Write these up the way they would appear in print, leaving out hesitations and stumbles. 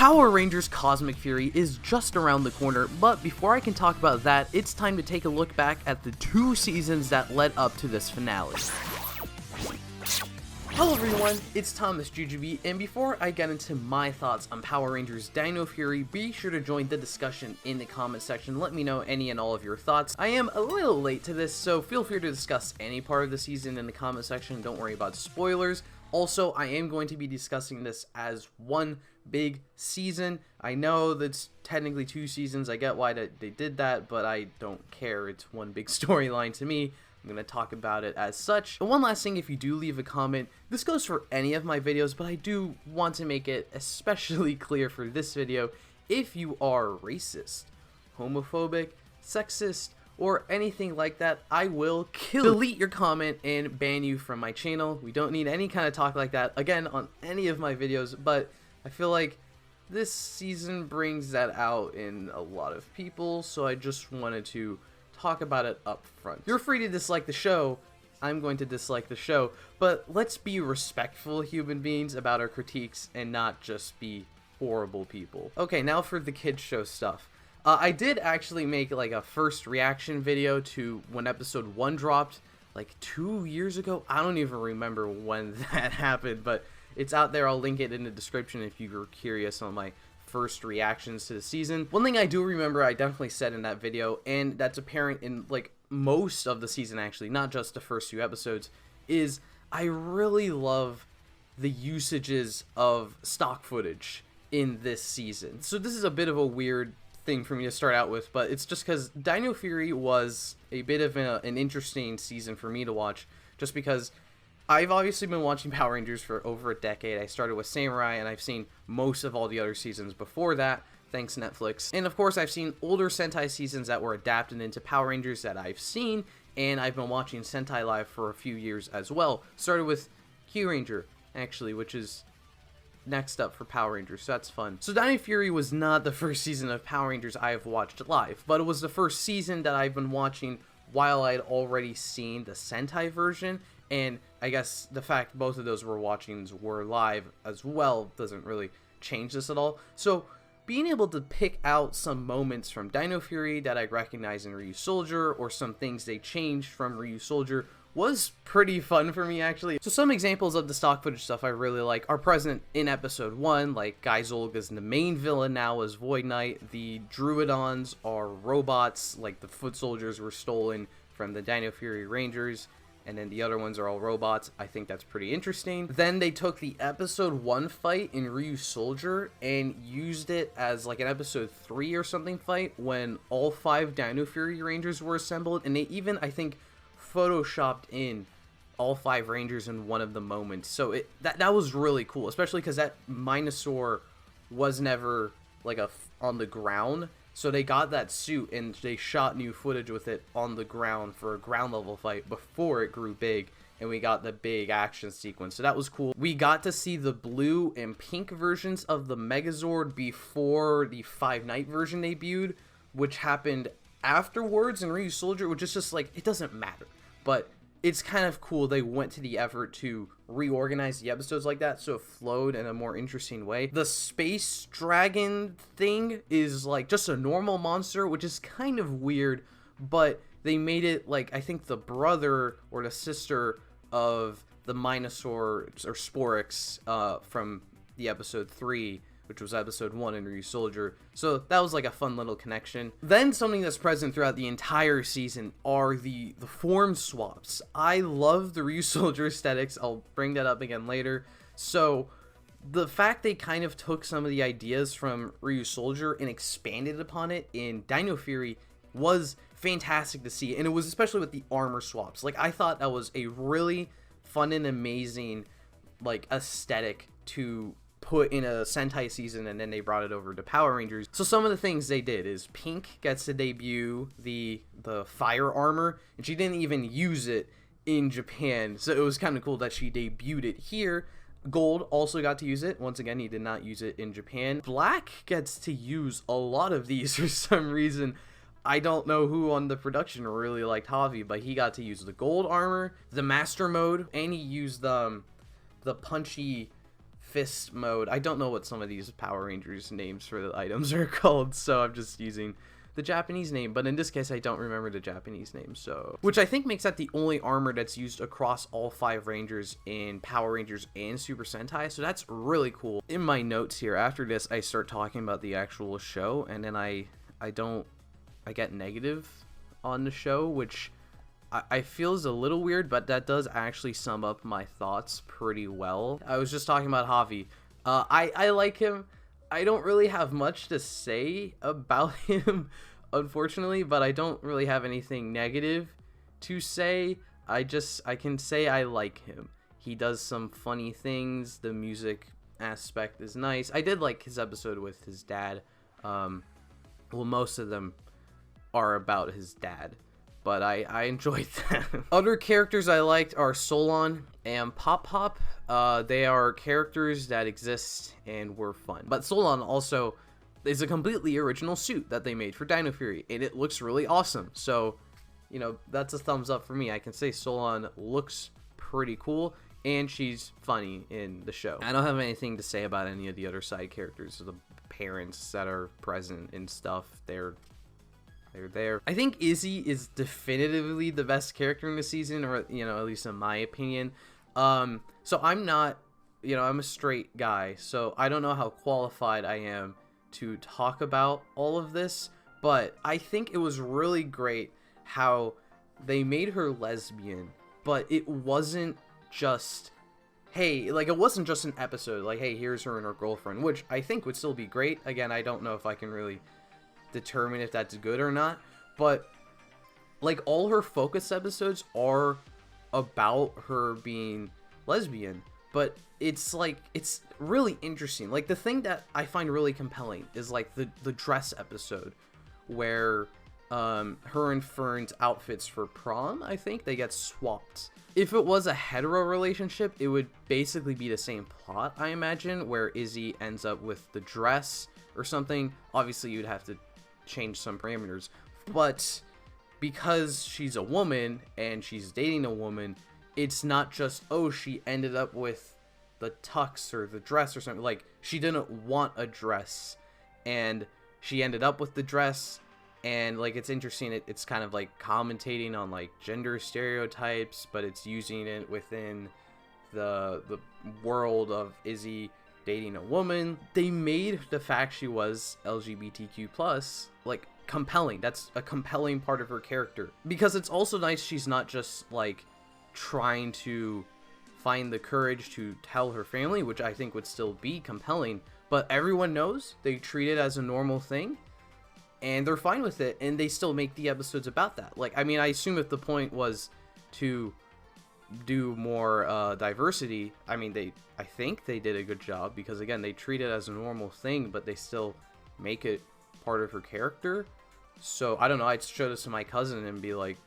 Power Rangers Cosmic Fury is just around the corner, but before I can talk about that, it's time to take a look back at the 2 seasons that led up to this finale. Hello everyone, it's thomasjujube, and before I get into my thoughts on Power Rangers Dino Fury, be sure to join the discussion in the comment section. Let me know any and all of your thoughts. I am a little late to this, so feel free to discuss any part of the season in the comment section. Don't worry about spoilers. Also, I am going to be discussing this as one big season. I know that's technically 2 seasons. I get why they did that, but I don't care. It's one big storyline to me. I'm going to talk about it as such. And one last thing, if you do leave a comment, this goes for any of my videos, but I do want to make it especially clear for this video. If you are racist, homophobic, sexist, or anything like that, I will delete your comment and ban you from my channel. We don't need any kind of talk like that, again, on any of my videos, but I feel like this season brings that out in a lot of people, so I just wanted to talk about it up front. You're free to dislike the show. I'm going to dislike the show, but let's be respectful human beings about our critiques and not just be horrible people. Okay, now for the kids show stuff. I did actually make like a first reaction video to when episode 1 dropped like 2 years ago. I don't even remember when that happened, but it's out there. I'll link it in the description if you're curious on my first reactions to the season. One thing I do remember I definitely said in that video, and that's apparent in like most of the season actually, not just the first few episodes, is I really love the usages of stock footage in this season. So this is a bit of a weird thing for me to start out with, but it's just because Dino Fury was a bit of an interesting season for me to watch, just because I've obviously been watching Power Rangers for over a decade. I started with Samurai, and I've seen most of all the other seasons before that, thanks Netflix. And of course, I've seen older Sentai seasons that were adapted into Power Rangers that I've seen, and I've been watching Sentai Live for a few years as well. Started with Kyuranger, actually, which is next up for Power Rangers, so that's fun. So Dino Fury was not the first season of Power Rangers I have watched live, but it was the first season that I've been watching while I'd already seen the Sentai version, and I guess the fact both of those were live as well doesn't really change this at all. So being able to pick out some moments from Dino Fury that I recognize in Ryusoulger, or some things they changed from Ryusoulger, was pretty fun for me actually. So some examples of the stock footage stuff I really like are present in episode 1, like Guy Zolga's the main villain now as Void Knight. The Druidons are robots, like the foot soldiers were stolen from the Dino Fury Rangers, and then the other ones are all robots. I think that's pretty interesting. Then they took the episode 1 fight in Ryusoulger and used it as like an episode 3 or something fight when all 5 Dino Fury Rangers were assembled, and they even, I think, photoshopped in all 5 Rangers in one of the moments. So that was really cool, especially because that Minosaur was never like on the ground. So they got that suit and they shot new footage with it on the ground for a ground level fight before it grew big, and we got the big action sequence. So that was cool. We got to see the blue and pink versions of the Megazord before the 5 Night version debuted, which happened afterwards in Ryusoulger, which is just like, it doesn't matter. But it's kind of cool they went to the effort to reorganize the episodes like that so it flowed in a more interesting way. The space dragon thing is like just a normal monster, which is kind of weird, but they made it like, I think the brother or the sister of the Minosaur or Sporix from the episode 3, which was episode 1 in Ryusoulger. So that was like a fun little connection. Then something that's present throughout the entire season are the form swaps. I love the Ryusoulger aesthetics. I'll bring that up again later. So the fact they kind of took some of the ideas from Ryusoulger and expanded upon it in Dino Fury was fantastic to see. And it was especially with the armor swaps. Like, I thought that was a really fun and amazing like aesthetic to put in a Sentai season, and then they brought it over to Power Rangers. So some of the things they did is Pink gets to debut the fire armor, and she didn't even use it in Japan, so it was kind of cool that she debuted it here. Gold also got to use it. Once again, he did not use it in Japan. Black gets to use a lot of these for some reason. I don't know who on the production really liked Javi, but he got to use the gold armor, the master mode, and he used the punchy fist mode. I don't know what some of these Power Rangers names for the items are called, so I'm just using the Japanese name, but in this case I don't remember the Japanese name, so which I think makes that the only armor that's used across all 5 Rangers in Power Rangers and Super Sentai, so that's really cool. In my notes here, after this I start talking about the actual show, and then I get negative on the show, which I feel is a little weird, but that does actually sum up my thoughts pretty well. I was just talking about Javi. I like him. I don't really have much to say about him, unfortunately, but I don't really have anything negative to say. I can say I like him. He does some funny things. The music aspect is nice. I did like his episode with his dad. Well, most of them are about his dad, but I enjoyed them. Other characters I liked are Solon and Pop Pop. They are characters that exist and were fun. But Solon also is a completely original suit that they made for Dino Fury, and it looks really awesome. So, you know, that's a thumbs up for me. I can say Solon looks pretty cool, and she's funny in the show. I don't have anything to say about any of the other side characters, the parents that are present and stuff. They're there. I think Izzy is definitively the best character in the season, or, you know, at least in my opinion. So I'm not, you know, I'm a straight guy, so I don't know how qualified I am to talk about all of this, but I think it was really great how they made her lesbian, but it wasn't just, hey, like, it wasn't just an episode, like, hey, here's her and her girlfriend, which I think would still be great. Again, I don't know if I can really determine if that's good or not, but like all her focus episodes are about her being lesbian, but it's like, it's really interesting. Like, the thing that I find really compelling is like the dress episode where her and Fern's outfits for prom, I think, they get swapped. If it was a hetero relationship, it would basically be the same plot, I imagine, where Izzy ends up with the dress or something. Obviously you'd have to change some parameters, but because she's a woman and she's dating a woman, it's not just, oh, she ended up with the tux or the dress or something. Like, she didn't want a dress and she ended up with the dress, and like, it's interesting. It's kind of like commentating on like gender stereotypes, but it's using it within the world of Izzy dating a woman. They made the fact she was LGBTQ plus like compelling. That's a compelling part of her character, because it's also nice she's not just like trying to find the courage to tell her family, which I think would still be compelling, but everyone knows. They treat it as a normal thing and they're fine with it, and they still make the episodes about that. Like, I mean, I assume if the point was to do more diversity, I mean, I think they did a good job, because again, they treat it as a normal thing, but they still make it part of her character. So I don't know, I'd show this to my cousin and be like,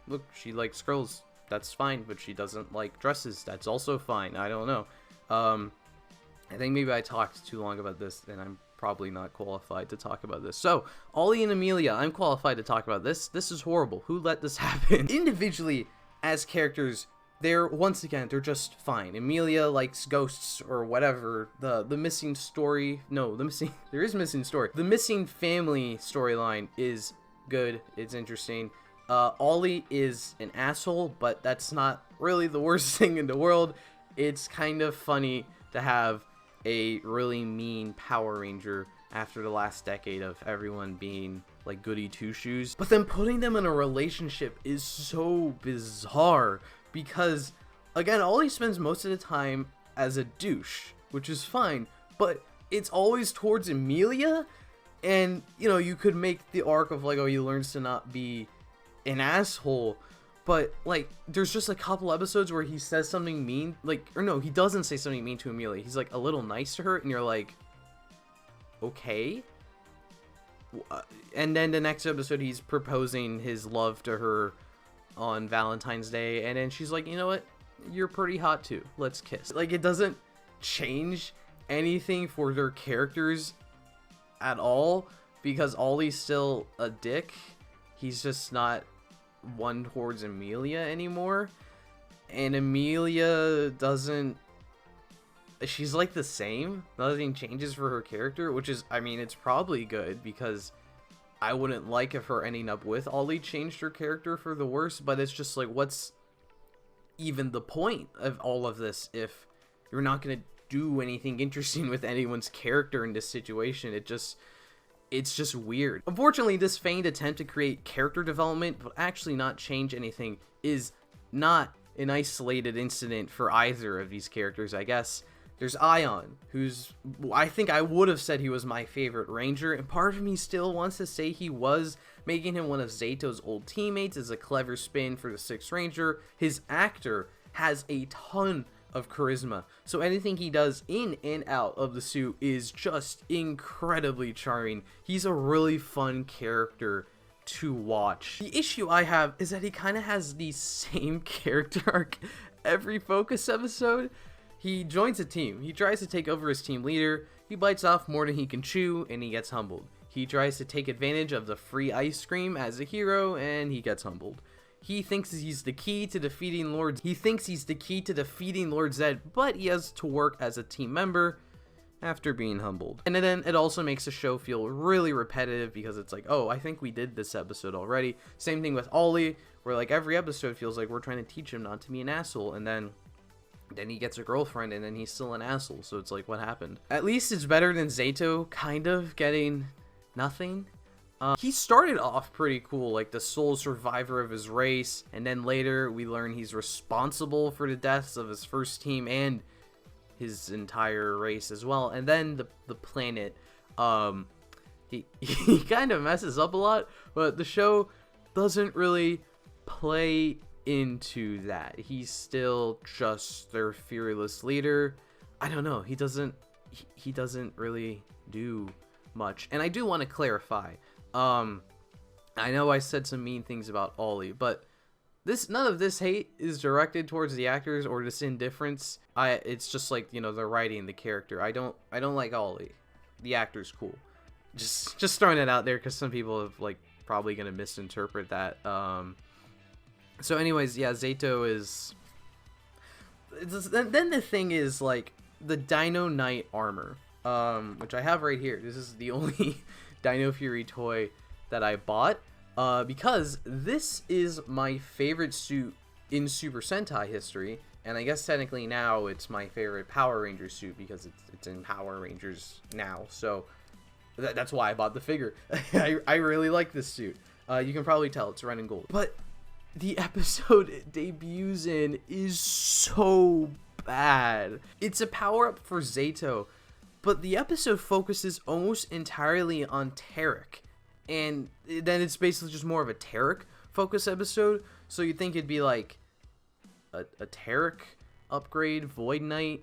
look, she likes girls, that's fine, but she doesn't like dresses, that's also fine. I don't know. I think maybe I talked too long about this, and I'm probably not qualified to talk about this. So, Ollie and Amelia, I'm qualified to talk about this. This is horrible. Who let this happen? Individually, as characters, they're just fine. Amelia likes ghosts or whatever. The missing story, there is missing story. The missing family storyline is good. It's interesting. Ollie is an asshole, but that's not really the worst thing in the world. It's kind of funny to have a really mean Power Ranger after the last decade of everyone being like goody two-shoes. But then putting them in a relationship is so bizarre, because again, Ollie spends most of the time as a douche, which is fine, but it's always towards Amelia. And, you know, you could make the arc of like, oh, he learns to not be an asshole, but like, there's just a couple episodes where he says something mean, like, or no, he doesn't say something mean to Amelia. He's like a little nice to her, and you're like, okay. And then the next episode, he's proposing his love to her on Valentine's Day, and then she's like, you know what, you're pretty hot too, let's kiss. Like, it doesn't change anything for their characters at all, because Ollie's still a dick. He's just not one towards Amelia anymore, and Amelia doesn't she's like the same. Nothing changes for her character, which is, I mean, it's probably good, because I wouldn't like if her ending up with Ollie changed her character for the worse, but it's just like, what's even the point of all of this if you're not going to do anything interesting with anyone's character in this situation? It's just weird. Unfortunately, this feigned attempt to create character development but actually not change anything is not an isolated incident for either of these characters, I guess. There's Ion, who's, I think I would have said he was my favorite Ranger, and part of me still wants to say he was. Making him one of Zato's old teammates is a clever spin for the 6th Ranger. His actor has a ton of charisma, so anything he does in and out of the suit is just incredibly charming. He's a really fun character to watch. The issue I have is that he kind of has the same character arc every Focus episode. He joins a team, he tries to take over as team leader, he bites off more than he can chew, and he gets humbled. He tries to take advantage of the free ice cream as a hero, and he gets humbled. He thinks he's the key to defeating Lord Zed, but he has to work as a team member after being humbled. And then it also makes the show feel really repetitive, because it's like, oh, I think we did this episode already. Same thing with Ollie, where like every episode feels like we're trying to teach him not to be an asshole, and then he gets a girlfriend, and then he's still an asshole. So it's like, what happened? At least it's better than Zato kind of getting nothing. He started off pretty cool, like the sole survivor of his race, and then later we learn he's responsible for the deaths of his first team and his entire race as well. And then the planet, he kind of messes up a lot, but the show doesn't really play into that. He's still just their fearless leader. I don't know, he doesn't really do much. And I do want to clarify, I know I said some mean things about Ollie, but none of this hate is directed towards the actors or this indifference. It's just like, you know, they're writing the character. I don't like Ollie. The actor's cool. Just throwing it out there, because some people have like probably gonna misinterpret that. So anyways, yeah, Zato is... Then the thing is, like, the Dino Knight armor, which I have right here. This is the only Dino Fury toy that I bought, because this is my favorite suit in Super Sentai history, and I guess technically now it's my favorite Power Rangers suit, because it's in Power Rangers now, so that's why I bought the figure. I really like this suit. You can probably tell it's red and gold. But the episode it debuts in is so bad. It's a power-up for Zato, but the episode focuses almost entirely on Tarek, and then it's basically just more of a Tarek focus episode. So you'd think it'd be like a Tarek upgrade, Void Knight.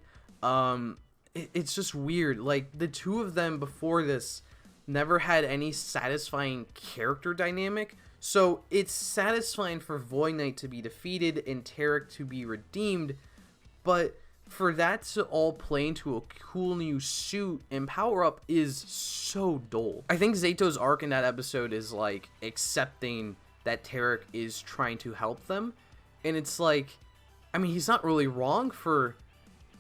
It's just weird. Like, the two of them before this never had any satisfying character dynamic. So it's satisfying for Void Knight to be defeated and Tarek to be redeemed, but for that to all play into a cool new suit and power up is so dull. I think Zato's arc in that episode is like accepting that Tarek is trying to help them, and it's like, I mean, he's not really wrong for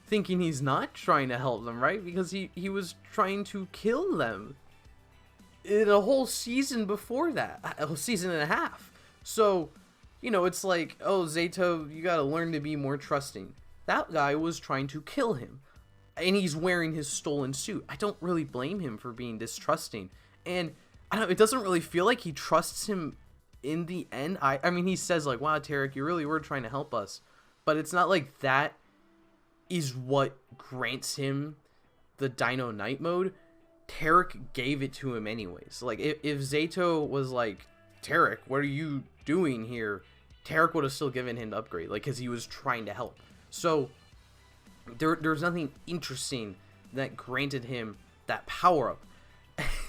thinking he's not trying to help them, right? Because he was trying to kill them in a whole season before that, a season and a half. So, you know, it's like, oh, Zato, you gotta learn to be more trusting. That guy was trying to kill him, and he's wearing his stolen suit. I don't really blame him for being distrusting, and I don't know, it doesn't really feel like he trusts him in the end. I mean, he says like, wow, Tarek, you really were trying to help us, but it's not like that is what grants him the Dino Knight mode. Tarek gave it to him anyways. Like, if Zato was like, Tarek, what are you doing here? Tarek would have still given him the upgrade, like, because he was trying to help. So there's nothing interesting that granted him that power up.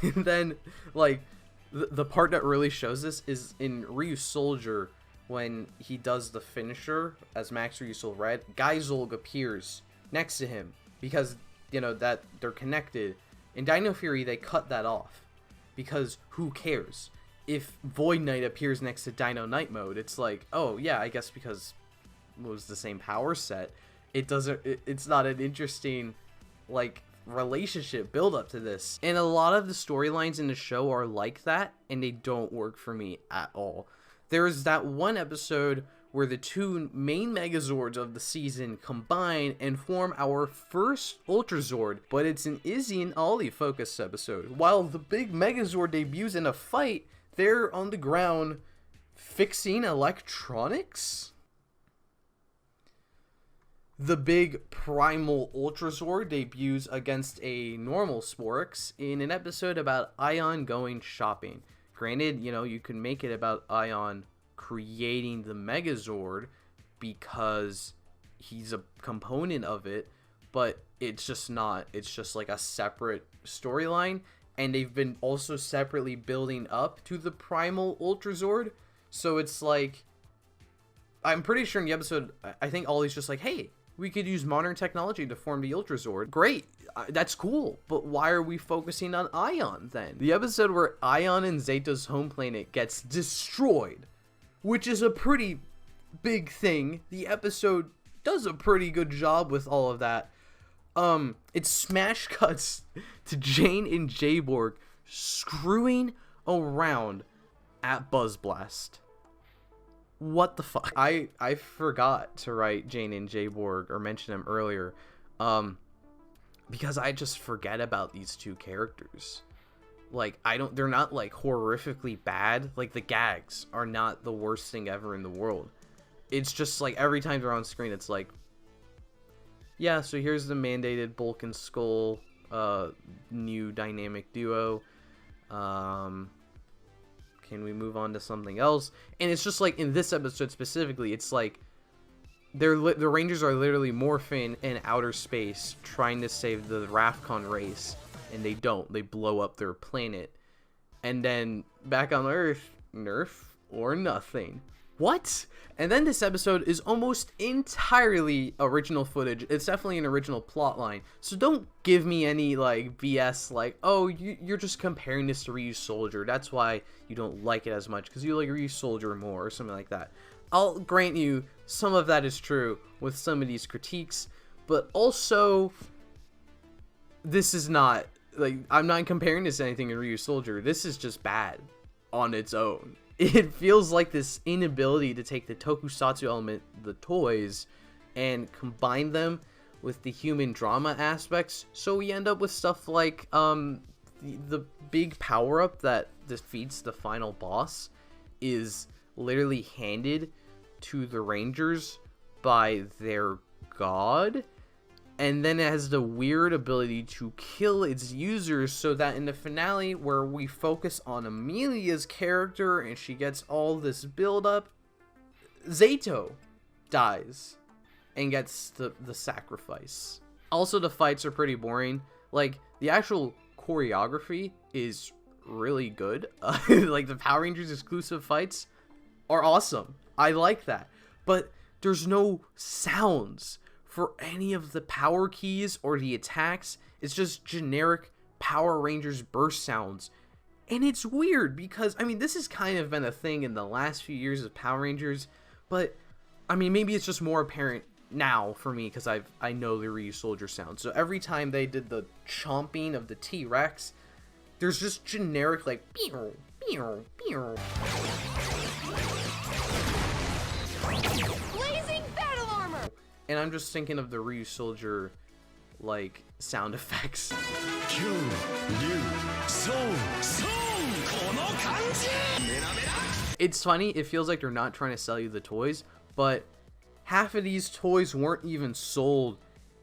And then, like, the part that really shows this is in Ryu Soldier, when he does the finisher as Max Ryusol Red. Geizolg appears next to him because, you know, that they're connected. In Dino Fury, they cut that off because who cares? If Void Knight appears next to Dino Knight mode, it's like, oh yeah, I guess because it was the same power set. it's not an interesting, like, relationship build up to this. And a lot of the storylines in the show are like that, and they don't work for me at all. There's that one episode where the two main Megazords of the season combine and form our first Ultra Zord, but it's an Izzy and Ollie focused episode. While the big Megazord debuts in a fight, they're on the ground fixing electronics? The big Primal Ultra Zord debuts against a normal Sporix in an episode about Ion going shopping. Granted, you know, you can make it about Ion creating the Megazord because he's a component of it, but it's just not. It's just like a separate storyline, and they've been also separately building up to the Primal Ultra Zord. So it's like, I'm pretty sure in the episode, I think Ollie's just like, hey, we could use modern technology to form the Ultra Zord. Great, that's cool, but why are we focusing on Ion then? The episode where Ion and Zeto's home planet gets destroyed, which is a pretty big thing. The episode does a pretty good job with all of that. It smash cuts to Jane and Jayborg screwing around at Buzz Blast. What the fuck? I forgot to write Jane and Jayborg or mention them earlier, because I just forget about these two characters. Like, they're not like horrifically bad. Like, the gags are not the worst thing ever in the world. It's just like every time they're on screen, it's like, yeah, so here's the mandated Bulk and Skull new dynamic duo. Can we move on to something else? And it's just like in this episode specifically, it's like the Rangers are literally morphing in outer space trying to save the Rafcon race, and they don't. They blow up their planet. And then back on Earth, nerf or nothing. What? And then this episode is almost entirely original footage. It's definitely an original plot line. So don't give me any like BS like, oh, you're just comparing this to Ryusoulger. That's why you don't like it as much, because you like Ryusoulger more or something like that. I'll grant you some of that is true with some of these critiques, but also this is not, like, I'm not comparing this to anything in Ryusoulger. This is just bad on its own. It feels like this inability to take the tokusatsu element, the toys, and combine them with the human drama aspects. So we end up with stuff like the big power-up that defeats the final boss is literally handed to the Rangers by their god. And then it has the weird ability to kill its users, so that in the finale, where we focus on Amelia's character and she gets all this build-up, Zeto dies and gets the sacrifice. Also, the fights are pretty boring. Like, the actual choreography is really good. Like, the Power Rangers exclusive fights are awesome. I like that. But there's no sounds for any of the power keys or the attacks. It's just generic Power Rangers burst sounds. And it's weird because, I mean, this has kind of been a thing in the last few years of Power Rangers, but, I mean, maybe it's just more apparent now for me because I know the Ryusoulger sound. So every time they did the chomping of the T-Rex, there's just generic, like, pew, pew, pew. And I'm just thinking of the Ryusoulger, like, sound effects. It's funny, it feels like they're not trying to sell you the toys, but half of these toys weren't even sold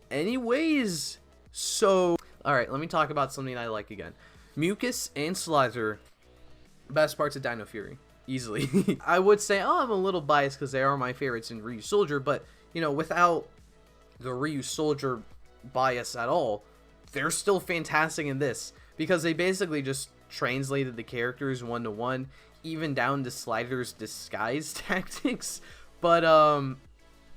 anyways. So, alright, let me talk about something I like again. Mucus and Slither, best parts of Dino Fury, easily. I would say, oh, I'm a little biased because they are my favorites in Ryusoulger, but you know, without the Ryusoulger bias at all, they're still fantastic in this, because they basically just translated the characters one-to-one, even down to Slither's disguise tactics. But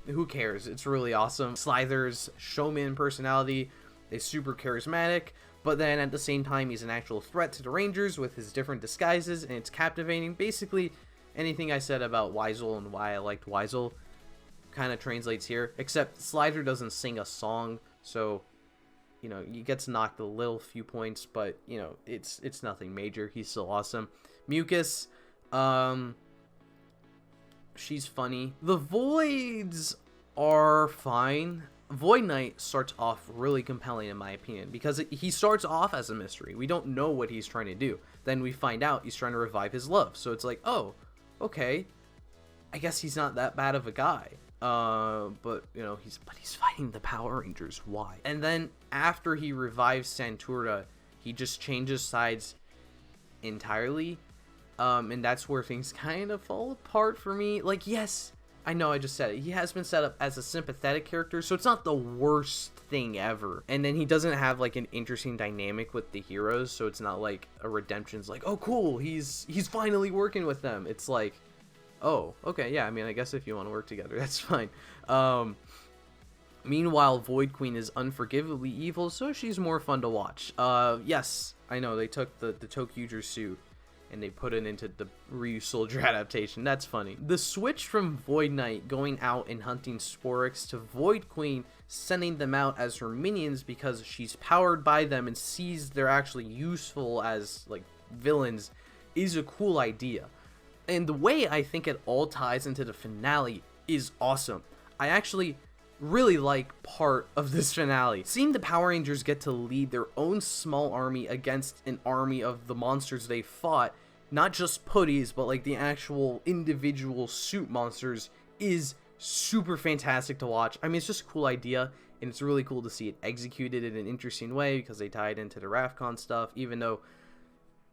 who cares? It's really awesome. Slither's showman personality is super charismatic, but then at the same time he's an actual threat to the Rangers with his different disguises, and it's captivating. Basically anything I said about Weisel and why I liked Weisel kind of translates here, except Slider doesn't sing a song, so, you know, he gets knocked a little few points, but, you know, it's nothing major. He's still awesome. Mucus, she's funny. The Voids are fine. Void Knight starts off really compelling in my opinion, because he starts off as a mystery. We don't know what he's trying to do. Then we find out he's trying to revive his love. So it's like, oh, okay, I guess he's not that bad of a guy. But you know, he's fighting the Power Rangers. Why? And then after he revives Santura, he just changes sides entirely. And that's where things kind of fall apart for me. Like, yes, I know I just said it. He has been set up as a sympathetic character, so it's not the worst thing ever. And then he doesn't have like an interesting dynamic with the heroes, so it's not like a redemption's like, oh cool, he's finally working with them. It's like, oh, okay, yeah, I mean, I guess if you want to work together, that's fine. Meanwhile, Void Queen is unforgivably evil, so she's more fun to watch. Yes, I know, they took the Tokyuger suit and they put it into the Ryu Soldier adaptation. That's funny. The switch from Void Knight going out and hunting Sporix to Void Queen sending them out as her minions because she's powered by them and sees they're actually useful as like villains is a cool idea. And the way I think it all ties into the finale is awesome. I actually really like part of this finale. Seeing the Power Rangers get to lead their own small army against an army of the monsters they fought, not just putties, but like the actual individual suit monsters, is super fantastic to watch. I mean, it's just a cool idea, and it's really cool to see it executed in an interesting way because they tie it into the Rafcon stuff, even though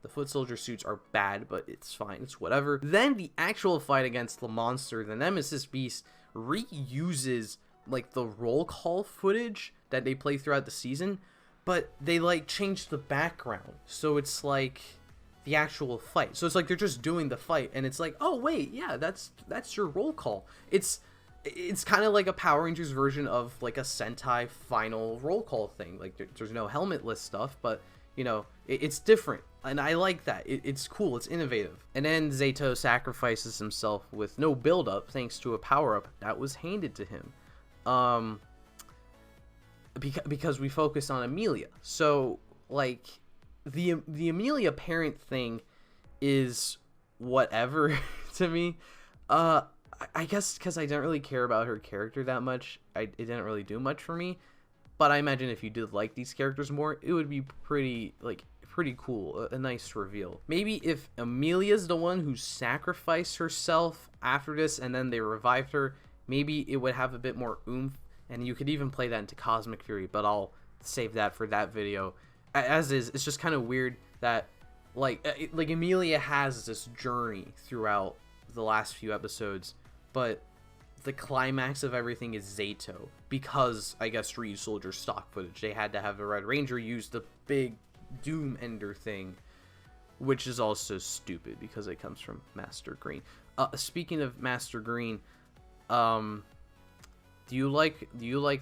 the foot soldier suits are bad, but it's fine, it's whatever. Then the actual fight against the monster, the Nemesis Beast, reuses like the roll call footage that they play throughout the season, but they like change the background, so it's like the actual fight. So it's like they're just doing the fight, and it's like, oh wait, yeah, that's your roll call. It's kind of like a Power Rangers version of like a Sentai final roll call thing. Like there's no helmetless stuff, but you know, it's different, and I like that. It's cool, it's innovative. And then Zato sacrifices himself with no build-up thanks to a power-up that was handed to him. Because we focus on Amelia. So like the Amelia parent thing is whatever to me. I guess because I don't really care about her character that much, it didn't really do much for me. But I imagine if you did like these characters more, it would be pretty cool, a nice reveal. Maybe if Amelia's the one who sacrificed herself after this and then they revived her, maybe it would have a bit more oomph, and you could even play that into Cosmic Fury, but I'll save that for that video. As is, it's just kind of weird that like Amelia has this journey throughout the last few episodes, but the climax of everything is Zato, because I guess Ryu Soldier stock footage. They had to have the Red Ranger use the big Doom Ender thing, which is also stupid because it comes from Master Green. Speaking of Master Green, do you like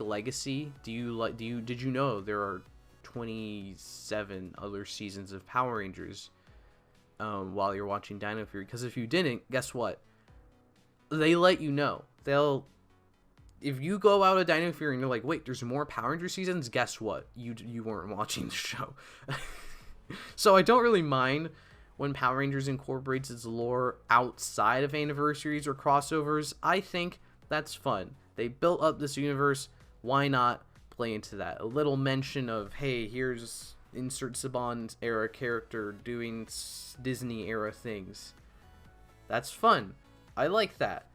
Legacy? Did you know there are 27 other seasons of Power Rangers while you're watching Dino Fury? Because if you didn't, guess what? They let you know. If you go out of Dino Fury and you're like, wait, there's more Power Ranger seasons, guess what? You weren't watching the show. So I don't really mind when Power Rangers incorporates its lore outside of anniversaries or crossovers. I think that's fun. They built up this universe, why not play into that? A little mention of, hey, here's insert Saban era character doing Disney era things. That's fun. I like that.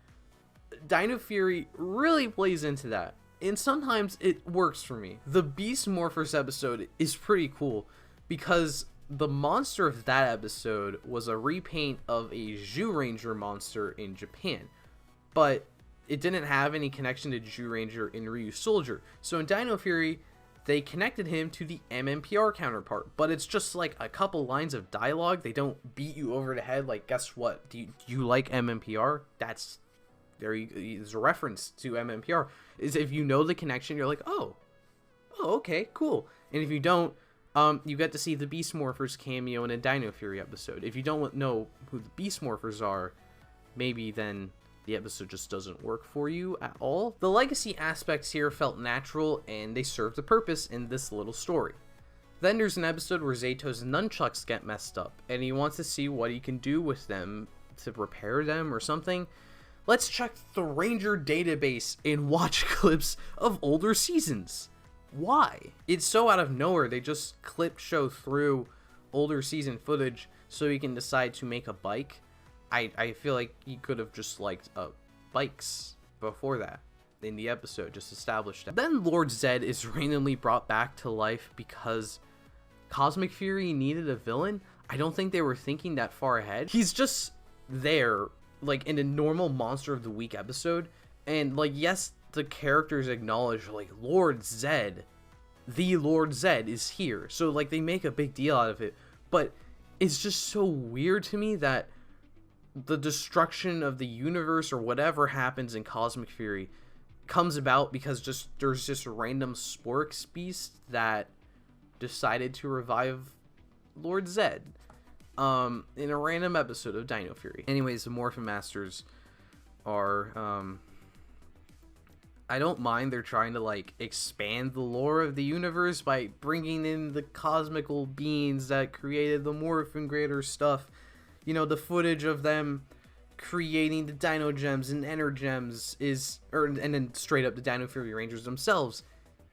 Dino Fury really plays into that, and sometimes it works for me. The Beast Morphers episode is pretty cool because the monster of that episode was a repaint of a Zyuranger monster in Japan, but it didn't have any connection to Zyuranger in Ryu Soldier. So in Dino Fury, they connected him to the MMPR counterpart, but it's just like a couple lines of dialogue. They don't beat you over the head like, guess what? Do you like MMPR? There's a reference to MMPR. Is if you know the connection, you're like, oh, okay, cool. And if you don't, you get to see the Beast Morphers cameo in a Dino Fury episode. If you don't know who the Beast Morphers are, maybe then the episode just doesn't work for you at all. The legacy aspects here felt natural, and they served a purpose in this little story. Then there's an episode where Zayto's nunchucks get messed up, and he wants to see what he can do with them to repair them or something. Let's check the Ranger database and watch clips of older seasons. Why? It's so out of nowhere. They just show through older season footage so you can decide to make a bike. I feel like you could have just liked bikes before that in the episode, just established that. Then Lord Zed is randomly brought back to life because Cosmic Fury needed a villain. I don't think they were thinking that far ahead. He's just there, like, in a normal Monster of the Week episode, and, like, yes, the characters acknowledge, like, Lord Zed, the Lord Zed is here, so, like, they make a big deal out of it, but it's just so weird to me that the destruction of the universe or whatever happens in Cosmic Fury comes about because there's just a random Sporks beast that decided to revive Lord Zed in a random episode of Dino Fury. Anyways, the Morphin Masters are I don't mind they're trying to, like, expand the lore of the universe by bringing in the cosmical beings that created the Morphin Greater stuff. You know, the footage of them creating the Dino Gems and Energems and then straight up the Dino Fury Rangers themselves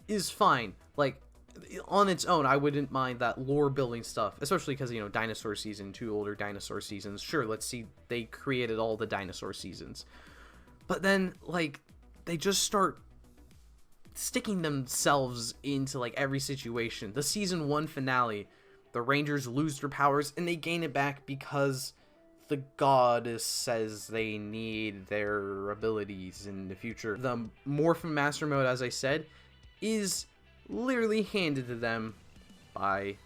is fine. Like, on its own, I wouldn't mind that lore building stuff, especially because, you know, Dinosaur Season, 2 older dinosaur seasons. Sure, let's see, they created all the dinosaur seasons. But then, like, they just start sticking themselves into, like, every situation. The season 1 finale, the Rangers lose their powers and they gain it back because the goddess says they need their abilities in the future. The Morphin Master mode, as I said, is literally handed to them by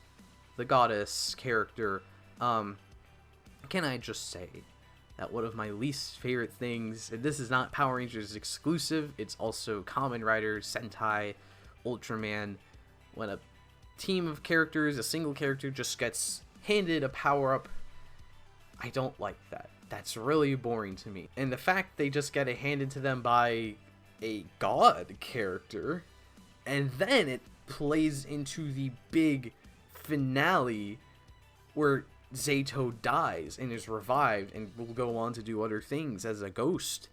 the goddess character. Can I just say that one of my least favorite things, and this is not Power Rangers exclusive, it's also Kamen Rider, Sentai, Ultraman, when a team of characters, a single character, just gets handed a power-up. I don't like that. That's really boring to me. And the fact they just get it handed to them by a god character, and then it plays into the big finale where Zayto dies and is revived and will go on to do other things as a ghost,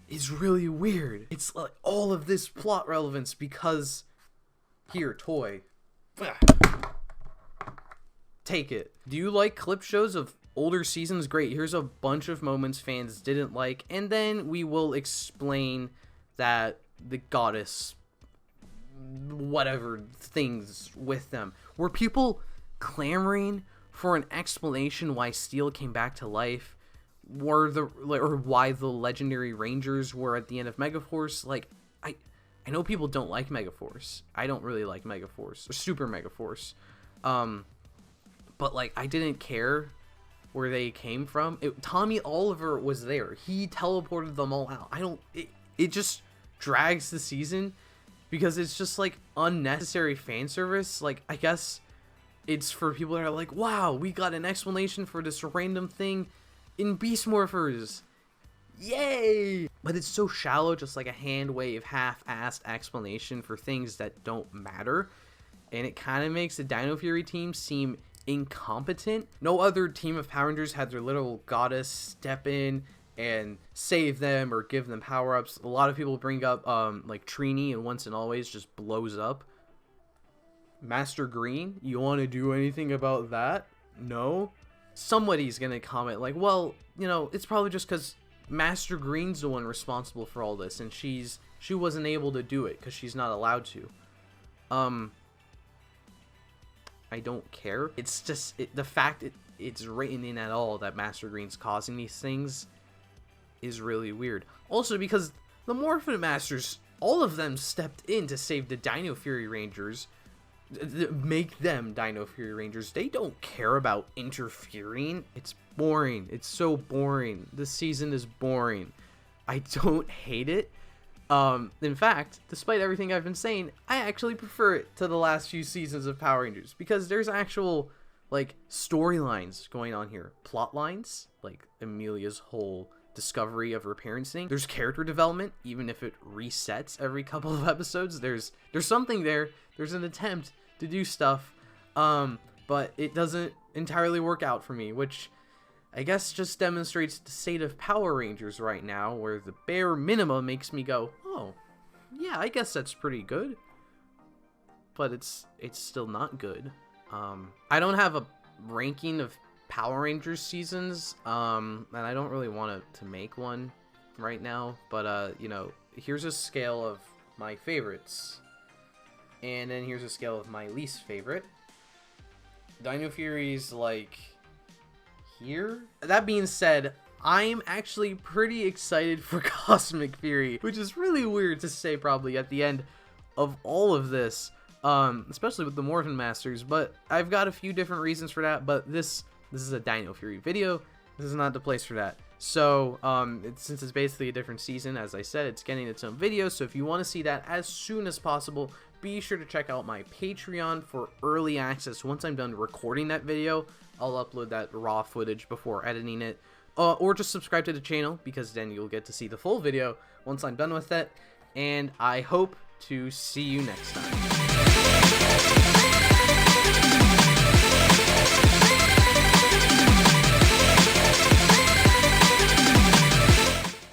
is really weird. It's like all of this plot relevance because here, toy. Take it. Do you like clip shows of older seasons? Great. Here's a bunch of moments fans didn't like, and then we will explain that the goddess whatever things with them. Were people clamoring for an explanation why Steel came back to life? Or why the legendary Rangers were at the end of Megaforce? Like, I know people don't like Megaforce. I don't really like Megaforce or Super Megaforce. But, like, I didn't care where they came from. Tommy Oliver was there. He teleported them all out. It just drags the season because it's just, like, unnecessary fan service. Like, I guess it's for people that are like, wow, we got an explanation for this random thing in Beast Morphers. Yay! But it's so shallow, just like a hand wave, half-assed explanation for things that don't matter. And it kind of makes the Dino Fury team seem incompetent. No other team of Power Rangers had their little goddess step in and save them or give them power-ups. A lot of people bring up like Trini, and Once and Always just blows up. Master Green, you want to do anything about that? No? Somebody's gonna comment like, well, you know, it's probably just because Master Green's the one responsible for all this, and she wasn't able to do it because she's not allowed to. I don't care. It's just the fact it's written in at all that Master Green's causing these things is really weird. Also, because the Morphin Masters, all of them stepped in to save the Dino Fury Rangers, make them Dino Fury Rangers. They don't care about interfering. It's boring. It's so boring. This season is boring. I don't hate it. In fact, despite everything I've been saying, I actually prefer it to the last few seasons of Power Rangers because there's actual, like, storylines going on here. Plot lines, like Amelia's whole discovery of her parents thing. There's character development, even if it resets every couple of episodes. There's something there. There's an attempt to do stuff, but it doesn't entirely work out for me, which I guess just demonstrates the state of Power Rangers right now, where the bare minimum makes me go, oh, yeah, I guess that's pretty good. But it's still not good. I don't have a ranking of Power Rangers seasons, and I don't really want to make one right now, but you know, here's a scale of my favorites, and then here's a scale of my least favorite. Dino Fury's like here. That being said, I'm actually pretty excited for Cosmic Fury, which is really weird to say probably at the end of all of this, especially with the Morphin Masters, but I've got a few different reasons for that. But this is a Dino Fury video. This is not the place for that. So since it's basically a different season, as I said, it's getting its own video. So if you want to see that as soon as possible, be sure to check out my Patreon for early access. Once I'm done recording that video, I'll upload that raw footage before editing it. Or just subscribe to the channel, because then you'll get to see the full video once I'm done with it. And I hope to see you next time.